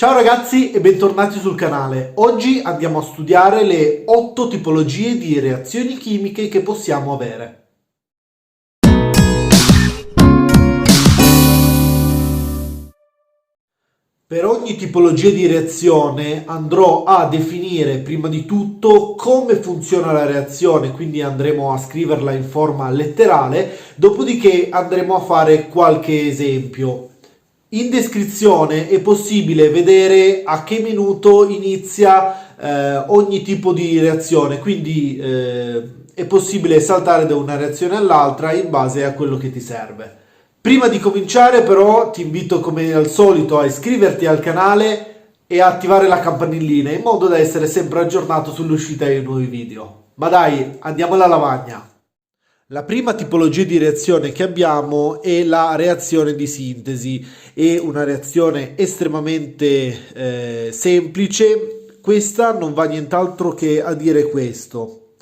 Ciao ragazzi e bentornati sul canale. Oggi andiamo a studiare le 8 tipologie di reazioni chimiche che possiamo avere. Per ogni tipologia di reazione andrò a definire prima di tutto come funziona la reazione, quindi andremo a scriverla in forma letterale, dopodiché andremo a fare qualche esempio. In descrizione è possibile vedere a che minuto inizia ogni tipo di reazione, quindi è possibile saltare da una reazione all'altra in base a quello che ti serve. Prima di cominciare però ti invito come al solito a iscriverti al canale e a attivare la campanellina in modo da essere sempre aggiornato sull'uscita dei nuovi video. Ma dai, andiamo alla lavagna! La prima tipologia di reazione che abbiamo è la reazione di sintesi, è una reazione estremamente semplice. Questa non va nient'altro che a dire questo: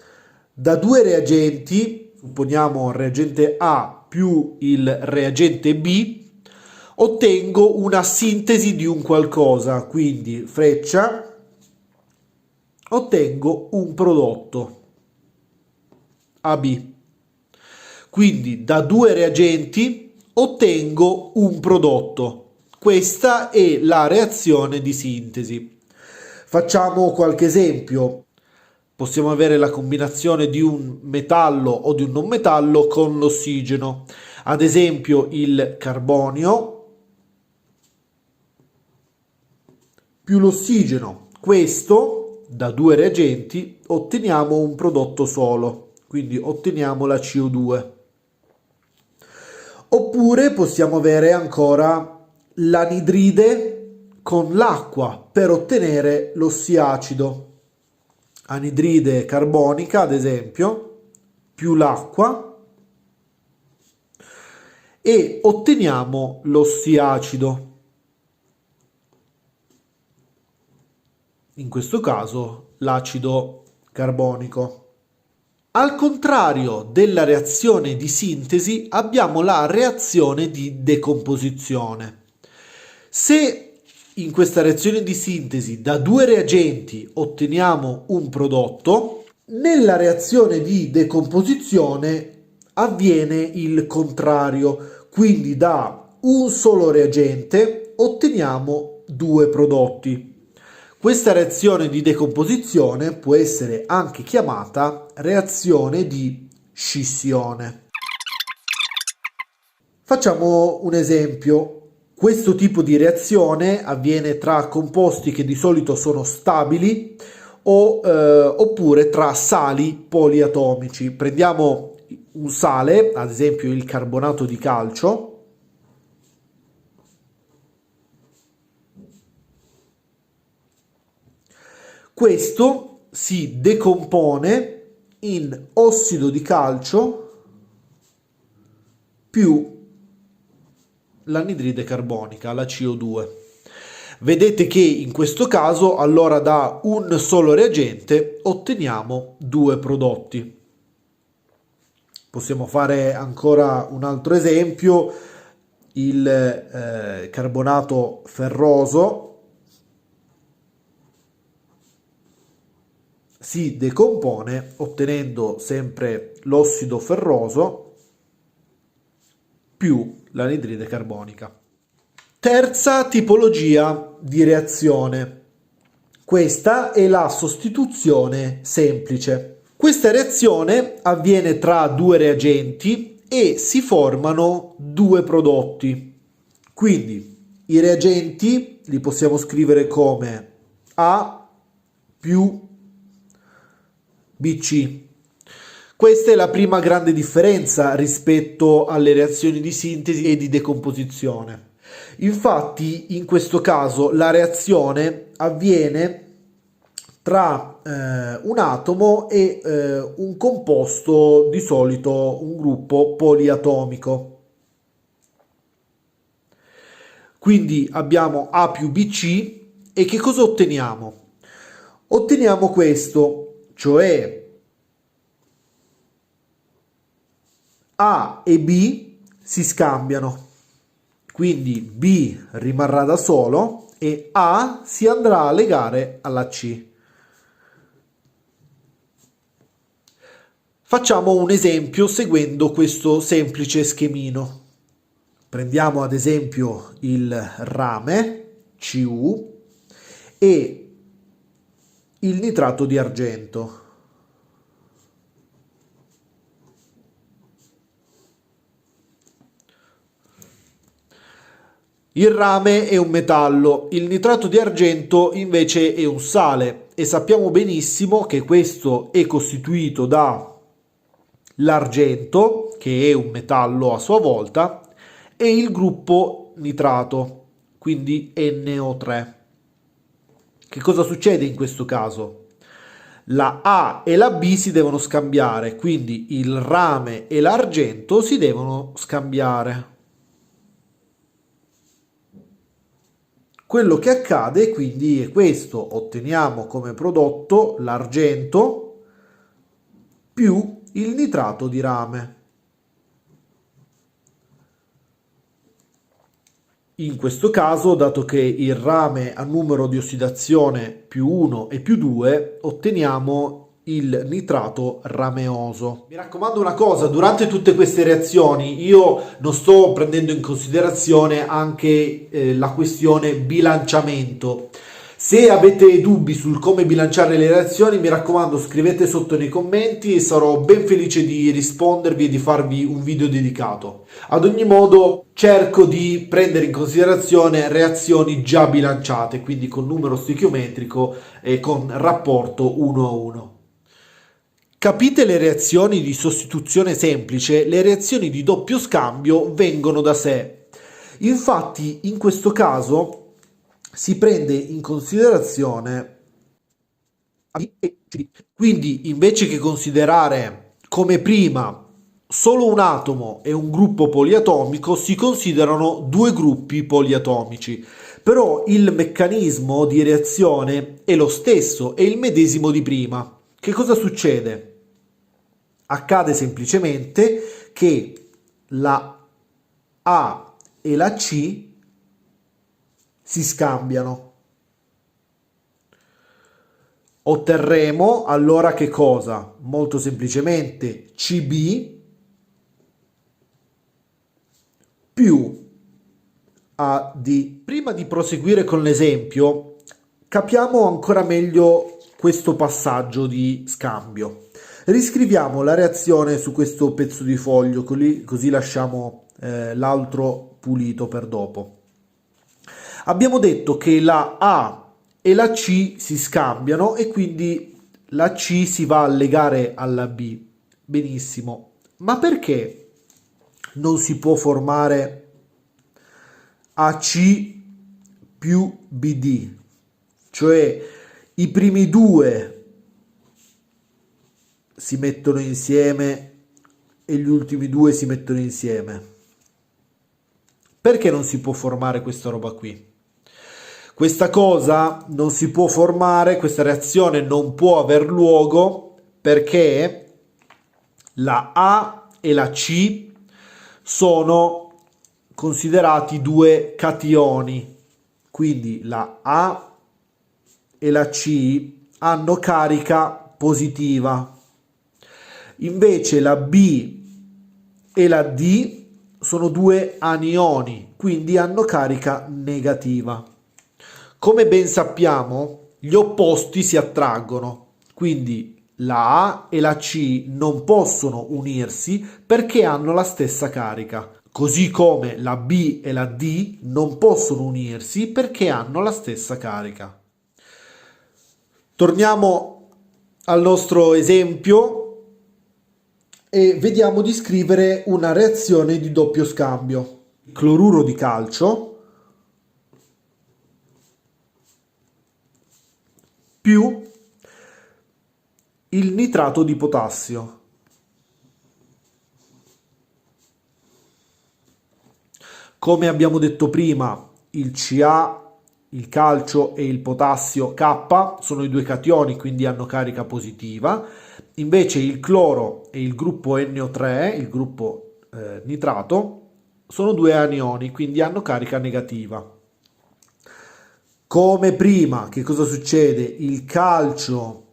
da due reagenti, supponiamo il reagente A più il reagente B, ottengo una sintesi di un qualcosa, quindi freccia, ottengo un prodotto AB. Quindi da due reagenti ottengo un prodotto. Questa è la reazione di sintesi. Facciamo qualche esempio. Possiamo avere la combinazione di un metallo o di un non metallo con l'ossigeno. Ad esempio il carbonio più l'ossigeno. Questo, da due reagenti, otteniamo un prodotto solo. Quindi otteniamo la CO2. Oppure possiamo avere ancora l'anidride con l'acqua per ottenere l'ossiacido. Anidride carbonica, ad esempio, più l'acqua e otteniamo l'ossiacido. In questo caso l'acido carbonico. Al contrario della reazione di sintesi abbiamo la reazione di decomposizione. Se in questa reazione di sintesi da due reagenti otteniamo un prodotto, nella reazione di decomposizione avviene il contrario, quindi da un solo reagente otteniamo due prodotti. Questa reazione di decomposizione può essere anche chiamata reazione di scissione. Facciamo un esempio. Questo tipo di reazione avviene tra composti che di solito sono stabili oppure tra sali poliatomici. Prendiamo un sale, ad esempio il carbonato di calcio. Questo si decompone in ossido di calcio più l'anidride carbonica, la CO2. Vedete che in questo caso allora da un solo reagente otteniamo due prodotti. Possiamo fare ancora un altro esempio: il carbonato ferroso si decompone ottenendo sempre l'ossido ferroso più l'anidride carbonica. Terza tipologia di reazione. Questa è la sostituzione semplice. Questa reazione avviene tra due reagenti e si formano due prodotti. Quindi i reagenti li possiamo scrivere come A più BC. Questa è la prima grande differenza rispetto alle reazioni di sintesi e di decomposizione. Infatti, in questo caso la reazione avviene tra un atomo e un composto, di solito un gruppo poliatomico. Quindi abbiamo A più BC e che cosa otteniamo? Otteniamo questo, cioè A e B si scambiano, quindi B rimarrà da solo e A si andrà a legare alla C. Facciamo un esempio seguendo questo semplice schemino. Prendiamo ad esempio il rame Cu e il nitrato di argento. Il rame è un metallo, il nitrato di argento invece è un sale e sappiamo benissimo che questo è costituito dall'argento, che è un metallo a sua volta, e il gruppo nitrato, quindi NO3. Che cosa succede in questo caso? La A e la B si devono scambiare, quindi il rame e l'argento si devono scambiare. Quello che accade quindi è questo: otteniamo come prodotto l'argento più il nitrato di rame. In questo caso, dato che il rame ha numero di ossidazione più 1 e più 2, otteniamo il nitrato rameoso. Mi raccomando una cosa: durante tutte queste reazioni io non sto prendendo in considerazione anche la questione bilanciamento. Se avete dubbi sul come bilanciare le reazioni, mi raccomando, scrivete sotto nei commenti e sarò ben felice di rispondervi e di farvi un video dedicato. Ad ogni modo, cerco di prendere in considerazione reazioni già bilanciate, quindi con numero stoichiometrico e con rapporto 1 a 1. Capite le reazioni di sostituzione semplice? Le reazioni di doppio scambio vengono da sé. Infatti, in questo caso si prende in considerazione A, B e C. Quindi, invece che considerare come prima solo un atomo e un gruppo poliatomico, si considerano due gruppi poliatomici. Però il meccanismo di reazione è lo stesso, è il medesimo di prima. Che cosa succede? Accade semplicemente che la A e la C si scambiano. Otterremo allora che cosa? Molto semplicemente Cb più AD. Prima di proseguire con l'esempio, capiamo ancora meglio questo passaggio di scambio. Riscriviamo la reazione su questo pezzo di foglio, così lasciamo l'altro pulito per dopo. Abbiamo detto che la A e la C si scambiano e quindi la C si va a legare alla B. Benissimo, ma perché non si può formare AC più BD? Cioè i primi due si mettono insieme e gli ultimi due si mettono insieme. Perché non si può formare questa roba qui? Questa cosa non si può formare, questa reazione non può aver luogo perché la A e la C sono considerati due cationi, quindi la A e la C hanno carica positiva. Invece la B e la D sono due anioni, quindi hanno carica negativa. Come ben sappiamo, gli opposti si attraggono, quindi la A e la C non possono unirsi perché hanno la stessa carica, così come la B e la D non possono unirsi perché hanno la stessa carica. Torniamo al nostro esempio e vediamo di scrivere una reazione di doppio scambio. Cloruro di calcio più il nitrato di potassio. Come abbiamo detto prima, il Ca, il calcio e il potassio K sono i due cationi, quindi hanno carica positiva. Invece il cloro e il gruppo NO3, il gruppo nitrato, sono due anioni, quindi hanno carica negativa. Come prima, che cosa succede? Il calcio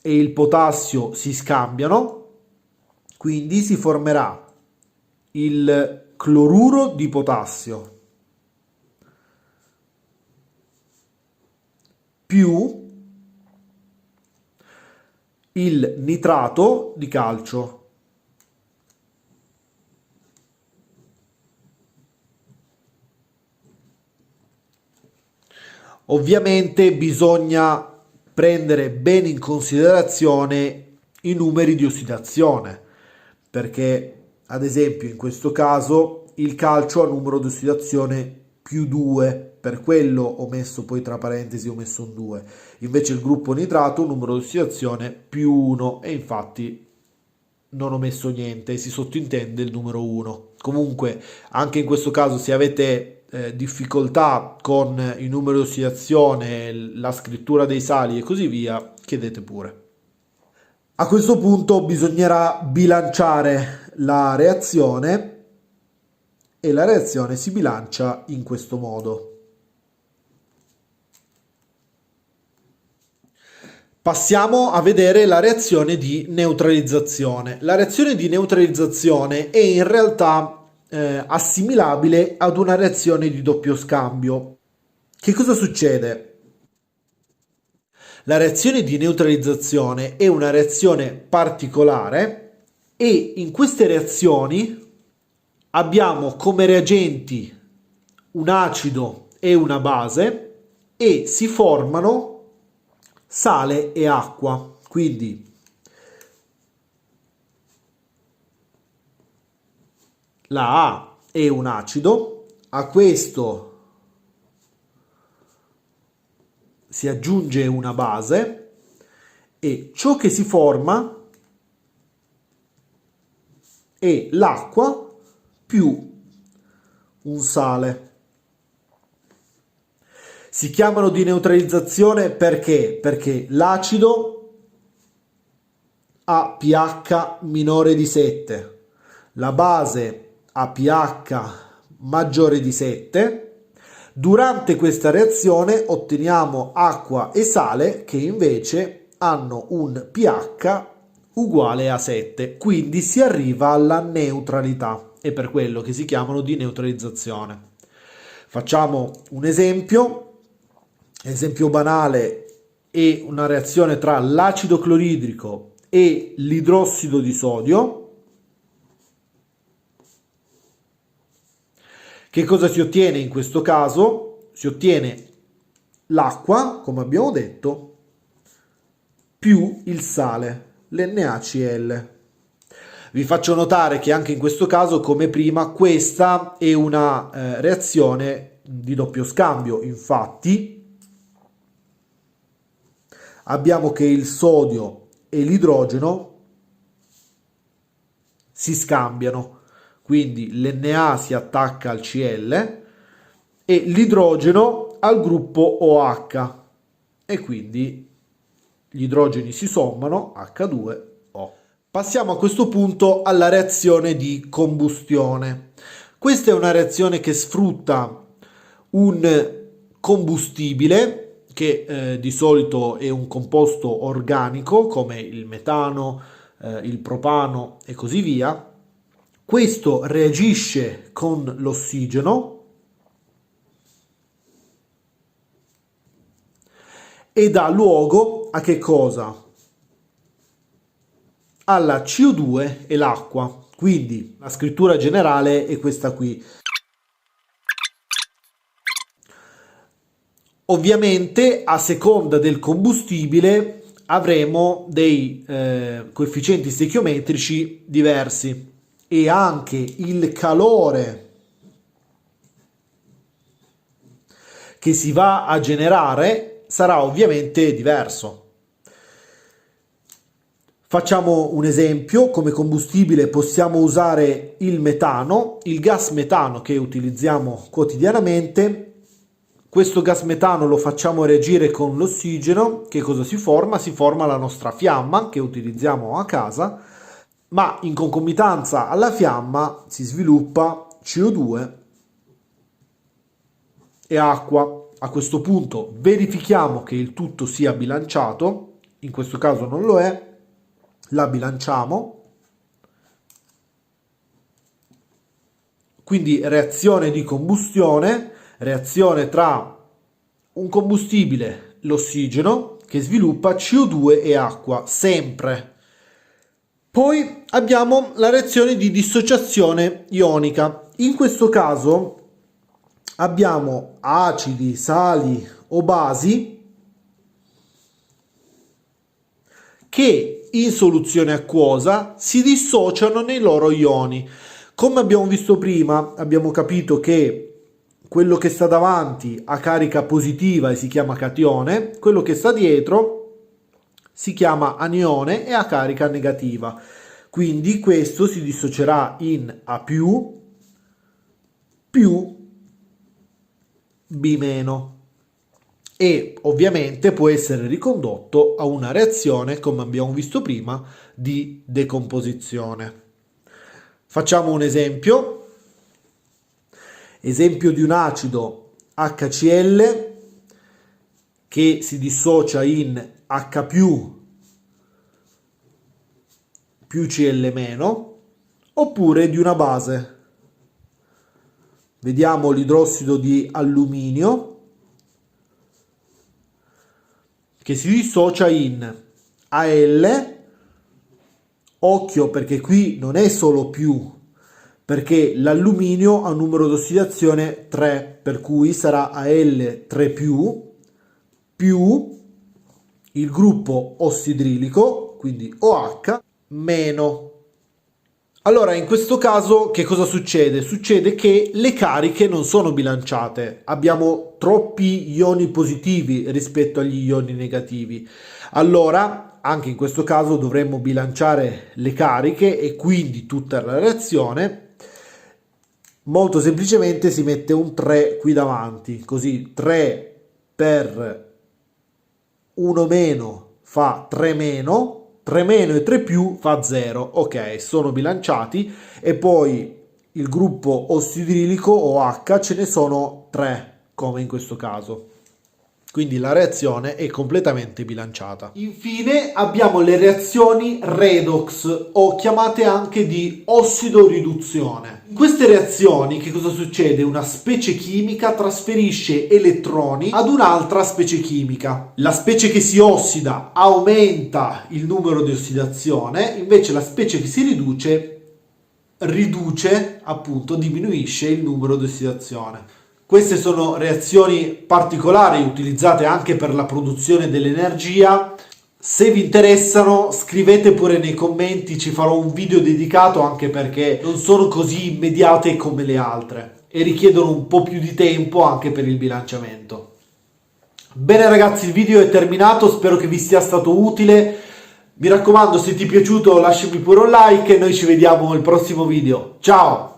e il potassio si scambiano, quindi si formerà il cloruro di potassio più il nitrato di calcio. Ovviamente bisogna prendere bene in considerazione i numeri di ossidazione, perché ad esempio in questo caso il calcio ha numero di ossidazione più 2, per quello ho messo poi tra parentesi, ho messo un 2, invece il gruppo nitrato ha un numero di ossidazione più 1 e infatti non ho messo niente, si sottintende il numero 1. Comunque anche in questo caso se avete difficoltà con i numeri di ossidazione, la scrittura dei sali e così via, chiedete pure. A questo punto bisognerà bilanciare la reazione e la reazione si bilancia in questo modo. Passiamo a vedere la reazione di neutralizzazione. La reazione di neutralizzazione è in realtà assimilabile ad una reazione di doppio scambio. Che cosa succede? La reazione di neutralizzazione è una reazione particolare e in queste reazioni abbiamo come reagenti un acido e una base e si formano sale e acqua. Quindi la A è un acido, a questo si aggiunge una base e ciò che si forma è l'acqua più un sale. Si chiamano di neutralizzazione perché? Perché l'acido ha pH minore di 7, la base ha pH maggiore di 7. Durante questa reazione otteniamo acqua e sale che invece hanno un pH uguale a 7, quindi si arriva alla neutralità, è per quello che si chiamano di neutralizzazione. Facciamo un esempio banale è una reazione tra l'acido cloridrico e l'idrossido di sodio. Che cosa si ottiene in questo caso? Si ottiene l'acqua, come abbiamo detto, più il sale, l'NaCl. Vi faccio notare che anche in questo caso, come prima, questa è una reazione di doppio scambio. Infatti, abbiamo che il sodio e l'idrogeno si scambiano. Quindi l'Na si attacca al Cl e l'idrogeno al gruppo OH e quindi gli idrogeni si sommano H2O. Passiamo a questo punto alla reazione di combustione. Questa è una reazione che sfrutta un combustibile che di solito è un composto organico come il metano, il propano e così via. Questo reagisce con l'ossigeno e dà luogo a che cosa? Alla CO2 e l'acqua. Quindi la scrittura generale è questa qui. Ovviamente a seconda del combustibile avremo dei coefficienti stechiometrici diversi e anche il calore che si va a generare sarà ovviamente diverso. Facciamo un esempio: come combustibile possiamo usare il metano, il gas metano che utilizziamo quotidianamente. Questo gas metano lo facciamo reagire con l'ossigeno. Che cosa si forma? Si forma la nostra fiamma che utilizziamo a casa, ma in concomitanza alla fiamma si sviluppa CO2 e acqua. a questo punto verifichiamo che il tutto sia bilanciato, in questo caso non lo è, la bilanciamo, quindi reazione di combustione, reazione tra un combustibile, l'ossigeno, che sviluppa CO2 e acqua, sempre. Poi abbiamo la reazione di dissociazione ionica. In questo caso abbiamo acidi, sali o basi che in soluzione acquosa si dissociano nei loro ioni. Come abbiamo visto prima, abbiamo capito che quello che sta davanti ha carica positiva e si chiama catione, quello che sta dietro si chiama anione e ha carica negativa. Quindi questo si dissocierà in A+, più B-, e ovviamente può essere ricondotto a una reazione, come abbiamo visto prima, di decomposizione. Facciamo un esempio di un acido HCl che si dissocia in H+, più Cl-, oppure di una base. Vediamo l'idrossido di alluminio che si dissocia in Al, occhio perché qui non è solo più, perché l'alluminio ha un numero di ossidazione 3, per cui sarà Al3+, più il gruppo ossidrilico, quindi OH, meno. Allora, in questo caso che cosa succede? Succede che le cariche non sono bilanciate, abbiamo troppi ioni positivi rispetto agli ioni negativi. Allora, anche in questo caso dovremmo bilanciare le cariche e quindi tutta la reazione. Molto semplicemente si mette un 3 qui davanti, così 3 per 1 meno fa 3 meno, 3 meno e 3 più fa 0, ok, sono bilanciati, e poi il gruppo ossidrilico OH ce ne sono 3, come in questo caso. Quindi la reazione è completamente bilanciata. Infine abbiamo le reazioni redox, o chiamate anche di ossidoriduzione. In queste reazioni che cosa succede? Una specie chimica trasferisce elettroni ad un'altra specie chimica. La specie che si ossida aumenta il numero di ossidazione, invece la specie che si riduce, appunto, diminuisce il numero di ossidazione. Queste sono reazioni particolari utilizzate anche per la produzione dell'energia. Se vi interessano, scrivete pure nei commenti, ci farò un video dedicato, anche perché non sono così immediate come le altre e richiedono un po' più di tempo anche per il bilanciamento. Bene ragazzi, il video è terminato, spero che vi sia stato utile. Mi raccomando, se ti è piaciuto lasciami pure un like e noi ci vediamo al prossimo video. Ciao!